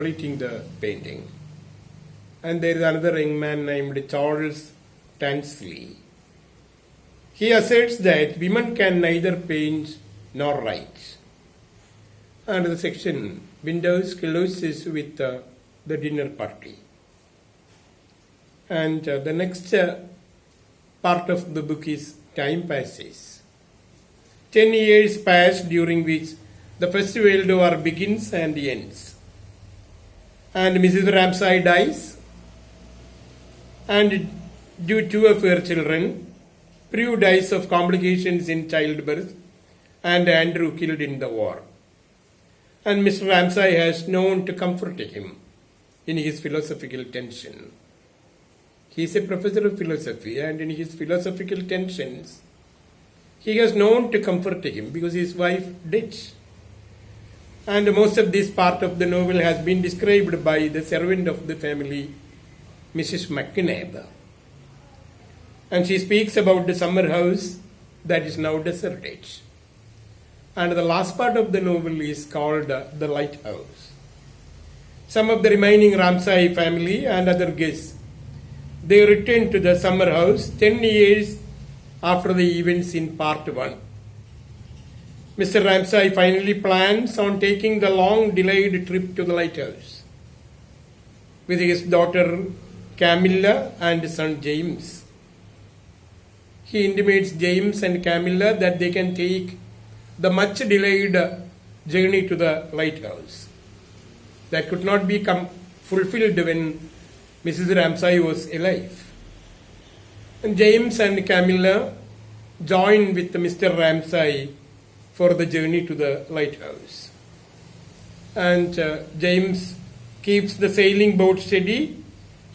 completing the painting. And there is another young man named Charles Tansley. He asserts that women can neither paint nor write. And the section windows closes with the dinner party. And the next part of the book is time passes. 10 years pass during which the First World War begins and ends. And Mrs. Ramsay dies, and due to two of her children, Prue dies of complications in childbirth, and Andrew killed in the war. And Mr. Ramsay has no one to comfort him in his philosophical tension. He is a professor of philosophy, and in his philosophical tensions, he has no one to comfort him because his wife died. And most of this part of the novel has been described by the servant of the family, Mrs. McNabb. And she speaks about the summer house that is now deserted. And the last part of the novel is called The Lighthouse. Some of the remaining Ramsay family and other guests, they return to the summer house 10 years after the events in part 1. Mr. Ramsay finally plans on taking the long-delayed trip to the lighthouse with his daughter Camilla and son James. He intimates James and Camilla that they can take the much-delayed journey to the lighthouse that could not be fulfilled when Mrs. Ramsay was alive. And James and Camilla join with Mr. Ramsay for the journey to the lighthouse. And James keeps the sailing boat steady,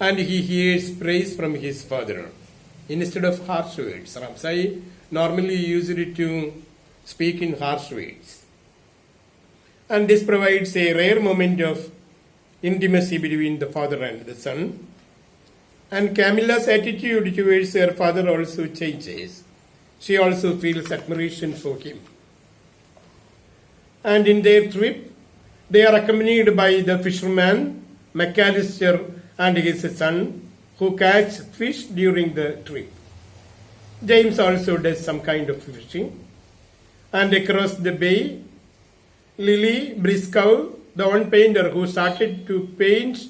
and he hears praise from his father instead of harsh words. Ramsay normally used to speak in harsh words. And this provides a rare moment of intimacy between the father and the son. And Camilla's attitude towards her father also changes. She also feels admiration for him. And in their trip, they are accompanied by the fisherman, McAllister, and his son, who catch fish during the trip. James also does some kind of fishing. And across the bay, Lily Briscoe, the one painter who started to paint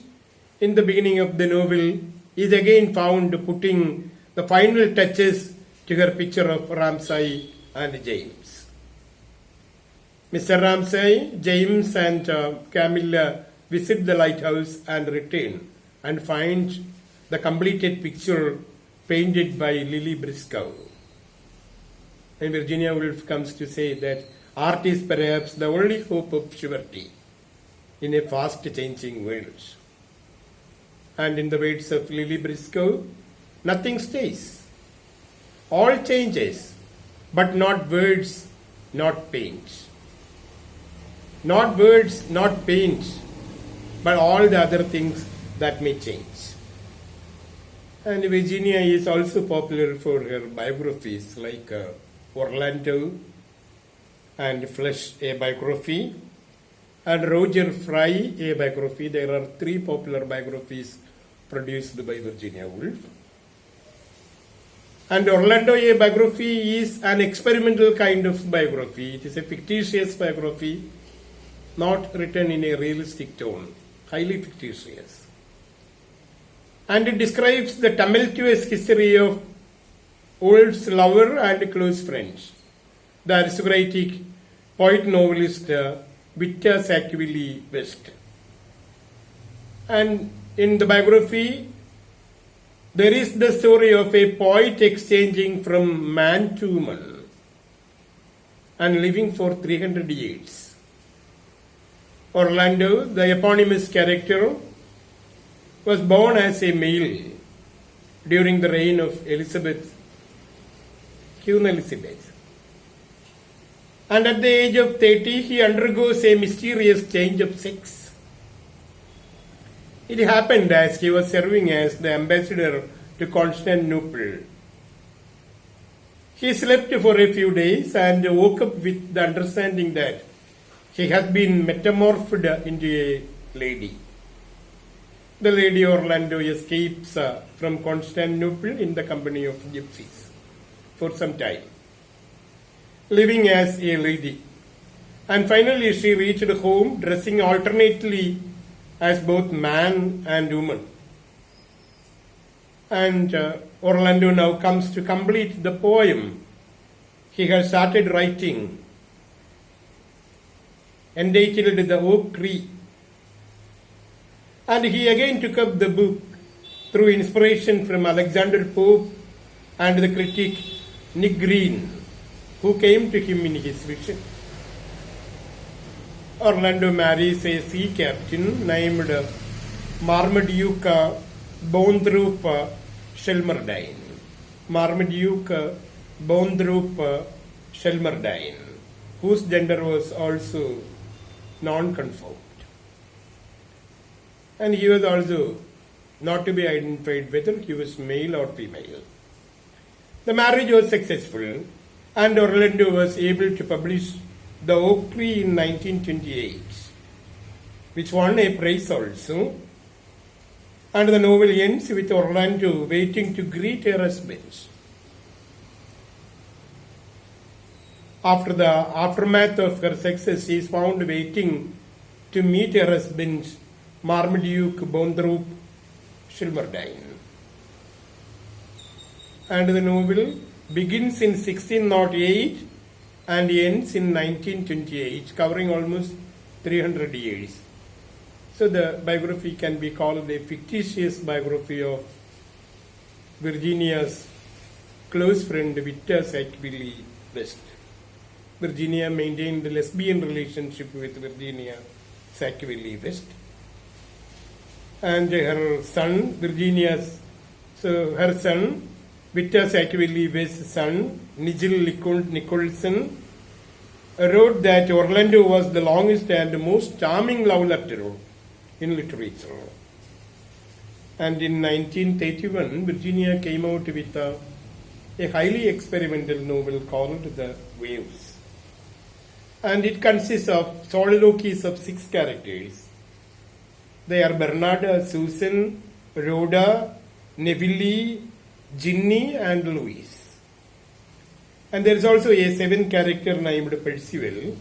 in the beginning of the novel, is again found putting the final touches to her picture of Ramsay and James. Mr. Ramsay, James, and Camilla visit the lighthouse and return and find the completed picture painted by Lily Briscoe. And Virginia Woolf comes to say that art is perhaps the only hope of surety in a fast-changing world. And in the words of Lily Briscoe, nothing stays. All changes, but not words, not paint. Not words, not paint, but all the other things that may change. And Virginia is also popular for her biographies like Orlando and Flesh, a biography, and Roger Fry, a biography. There are 3 popular biographies produced by Virginia Woolf. And Orlando, a biography, is an experimental kind of biography. It is a fictitious biography, not written in a realistic tone, highly fictitious. And it describes the tumultuous history of Woolf's lover and close friend, the aristocratic poet-novelist Victor Sackville West. And in the biography, there is the story of a poet exchanging from man to woman and living for 300 years. Orlando, the eponymous character, was born as a male during the reign of Queen Elizabeth. And at the age of 30, he undergoes a mysterious change of sex. It happened as he was serving as the ambassador to Constantinople. He slept for a few days and woke up with the understanding that he had been metamorphosed into a lady. the Lady Orlando escapes from Constantinople in the company of gypsies for some time, living as a lady. And finally she reached home dressing alternately as both man and woman. And Orlando now comes to complete the poem he has started writing, entitled The Oak Tree. And he again took up the book through inspiration from Alexander Pope and the critic Nick Green, who came to him in his vision. Orlando marries a sea captain named Marmaduke Bounthorpe Shelmerdine. Marmaduke Bounthorpe Shelmerdine, whose gender was also non-conformed. And he was also not to be identified whether he was male or female. The marriage was successful, and Orlando was able to publish The Oak Tree in 1928, which won a prize also. And the novel ends with Orlando waiting to greet her husband. After the aftermath of her success, she is found waiting to meet her husband, Marmaduke Bounthorpe Shelmerdine. And the novel begins in 1608 and ends in 1928, covering almost 300 years. So the biography can be called a fictitious biography of Virginia's close friend Victor Sackville West. Virginia maintained a lesbian relationship with Virginia Sackville West. And her son, her son, Victor Sackville West's son, Nigel Nicholson, wrote that Orlando was the longest and most charming love letter in literature. And in 1931, Virginia came out with a highly experimental novel called The Waves. And it consists of soliloquies of 6 characters. They are Bernard, Susan, Rhoda, Neville, Ginny, and Louise. And there is also a 7th character named Percival,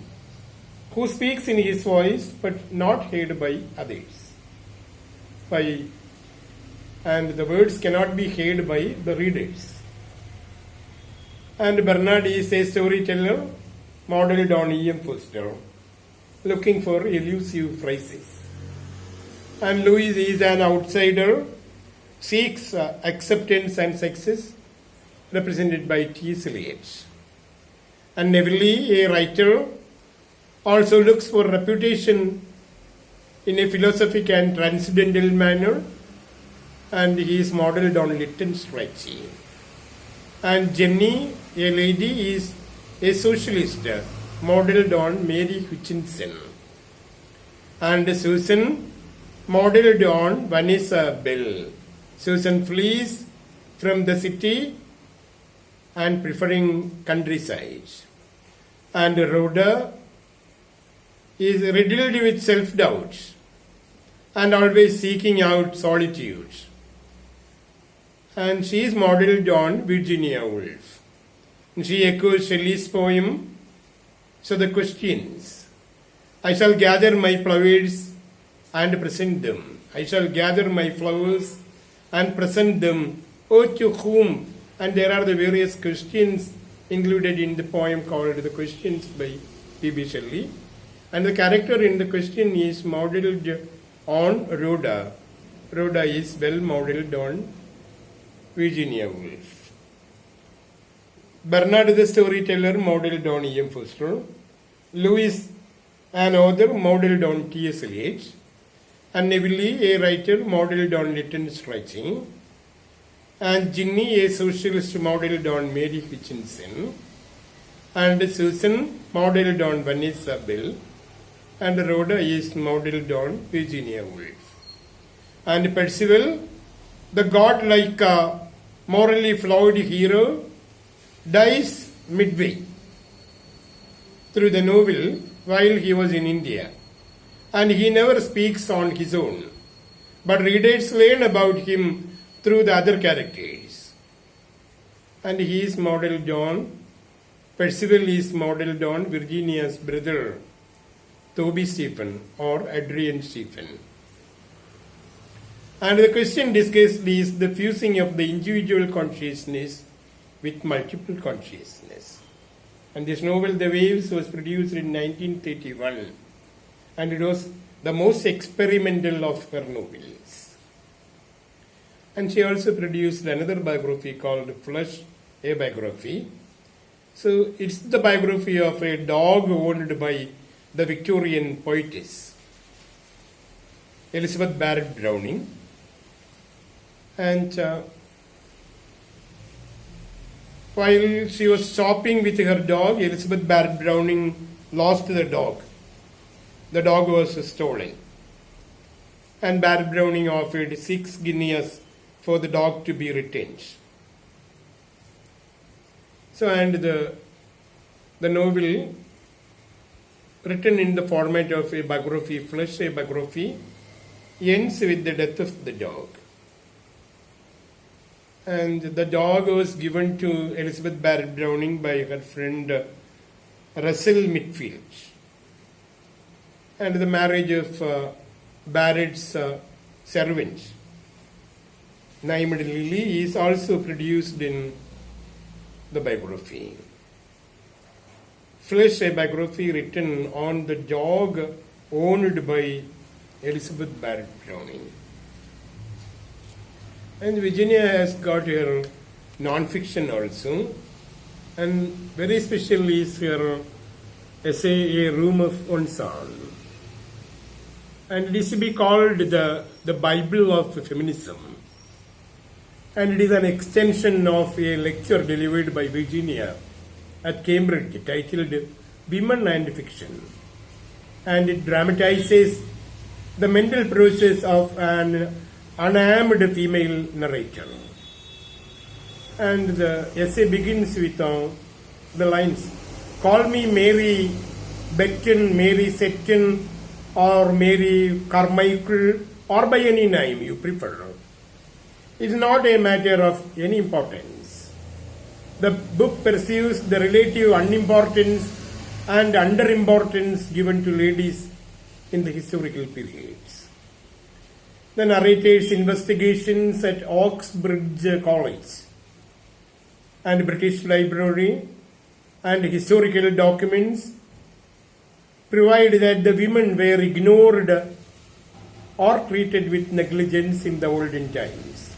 who speaks in his voice but not heard by others. And the words cannot be heard by the readers. And Bernard is a storyteller modeled on E.M. Forster, looking for elusive phrases. And Louise is an outsider, seeks acceptance and success, represented by T.S. Eliot. And Neville, a writer, also looks for reputation in a philosophic and transcendental manner, and he is modeled on Lytton Strachey. And Jenny, a lady, is a socialist, modeled on Mary Hutchinson. And Susan, modeled on Vanessa Bell. Susan flees from the city and preferring countryside. And Rhoda is riddled with self-doubt and always seeking out solitude. And she is modeled on Virginia Woolf. She echoes Shelley's poem. So the questions: I shall gather my flowers and present them. I shall gather my flowers and present them. Oh, to whom? And there are the various questions included in the poem called The Questions by P.B. Shelley. And the character in the question is modeled on Rhoda. Rhoda is well modeled on Virginia Woolf. Bernard the storyteller modeled on E.M. Forster. Louis, an author, modeled on T.S. Eliot. And Neville, a writer, modeled on Lytton Strachey. And Ginny, a socialist, modeled on Mary Hutchinson. And Susan, modeled on Vanessa Bell. And Rhoda is modeled on Virginia Woolf. And Percival, the godlike, morally flawed hero, dies midway through the novel while he was in India. And he never speaks on his own, but readers learn about him through the other characters. And he is modeled on, Percival is modeled on Virginia's brother, Toby Stephen or Adrian Stephen. And the question discussed is the fusing of the individual consciousness with multiple consciousness. And this novel, The Waves, was produced in 1931. And it was the most experimental of her novels. And she also produced another biography called Flush, a biography. So it's the biography of a dog owned by the Victorian poetess Elizabeth Barrett Browning. And while she was shopping with her dog, Elizabeth Barrett Browning lost the dog. The dog was stolen. And Barrett Browning offered 6 guineas for the dog to be returned. So, and the novel, written in the format of a biography, Flush, a biography, ends with the death of the dog. And the dog was given to Elizabeth Barrett Browning by her friend Russell Mitfield. And the marriage of Barrett's servant, named Lily, is also produced in the biography. Flush, a biography written on the dog owned by Elizabeth Barrett Browning. And Virginia has got her non-fiction also, and very special is her essay, A Room of One's Own. And it is to be called the Bible of feminism. And it is an extension of a lecture delivered by Virginia at Cambridge titled Women and Fiction. And it dramatizes the mental process of an unarmed female narrator. And the essay begins with the lines, "Call me Mary Beckton, Mary Seton, or Mary Carmichael, or by any name you prefer. It is not a matter of any importance." The book pursues the relative unimportance and underimportance given to ladies in the historical periods. The narrator's investigations at Oxbridge College and British Library and historical documents provide that the women were ignored or treated with negligence in the olden times.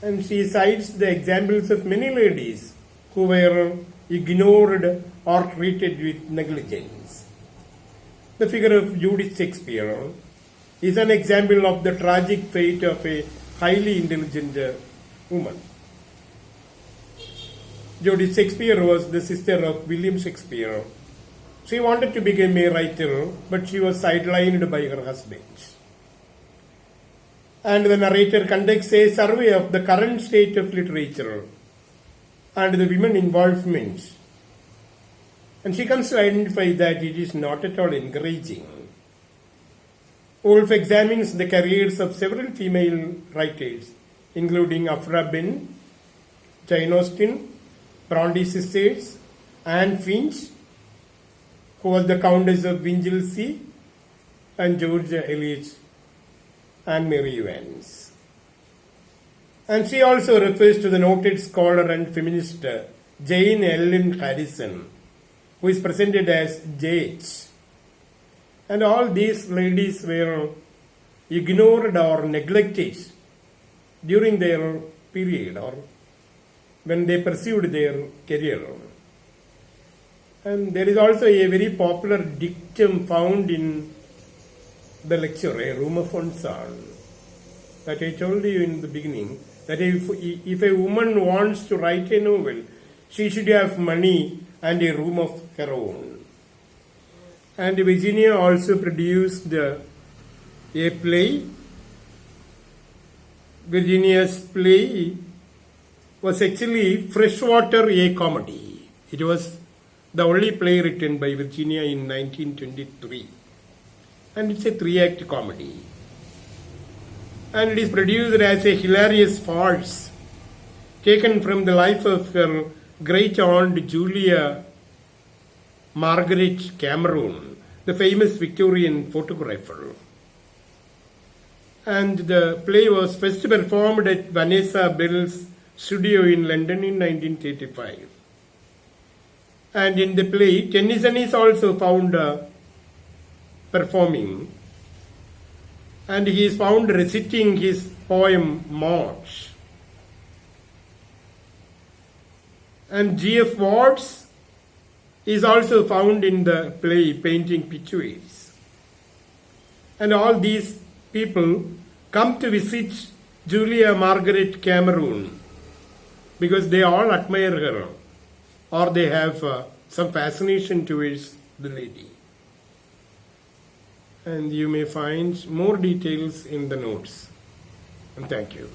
And she cites the examples of many ladies who were ignored or treated with negligence. The figure of Judith Shakespeare is an example of the tragic fate of a highly intelligent woman. Judith Shakespeare was the sister of William Shakespeare. She wanted to become a writer, but she was sidelined by her husband. And the narrator conducts a survey of the current state of literature and the women involvement. And she comes to identify that it is not at all encouraging. Woolf examines the careers of several female writers, including Afra Ben, Jane Austen, Bronte sisters, Anne Finch, who was the Countess of Winchelsea, and George Eliot and Mary Evans. And she also refers to the noted scholar and feminist Jane Ellen Harrison, who is presented as JH. And all these ladies were ignored or neglected during their period or when they pursued their career. And there is also a very popular dictum found in the lecture, A Room of One's Own, that I told you in the beginning, that if a woman wants to write a novel, she should have money and a room of her own. And Virginia also produced a play. Virginia's play was actually Freshwater, a comedy. It was the only play written by Virginia in 1923. And it's a 3-act comedy. and it is produced as a hilarious farce taken from the life of her great aunt Julia Margaret Cameron, the famous Victorian photographer. And the play was first performed at Vanessa Bell's studio in London in 1935. And in the play, Tennyson is also found performing, and he is found reciting his poem March. And G.F. Watts is also found in the play painting pictures. And all these people come to visit Julia Margaret Cameron because they all admire her, or they have some fascination towards the lady. And you may find more details in the notes. And thank you.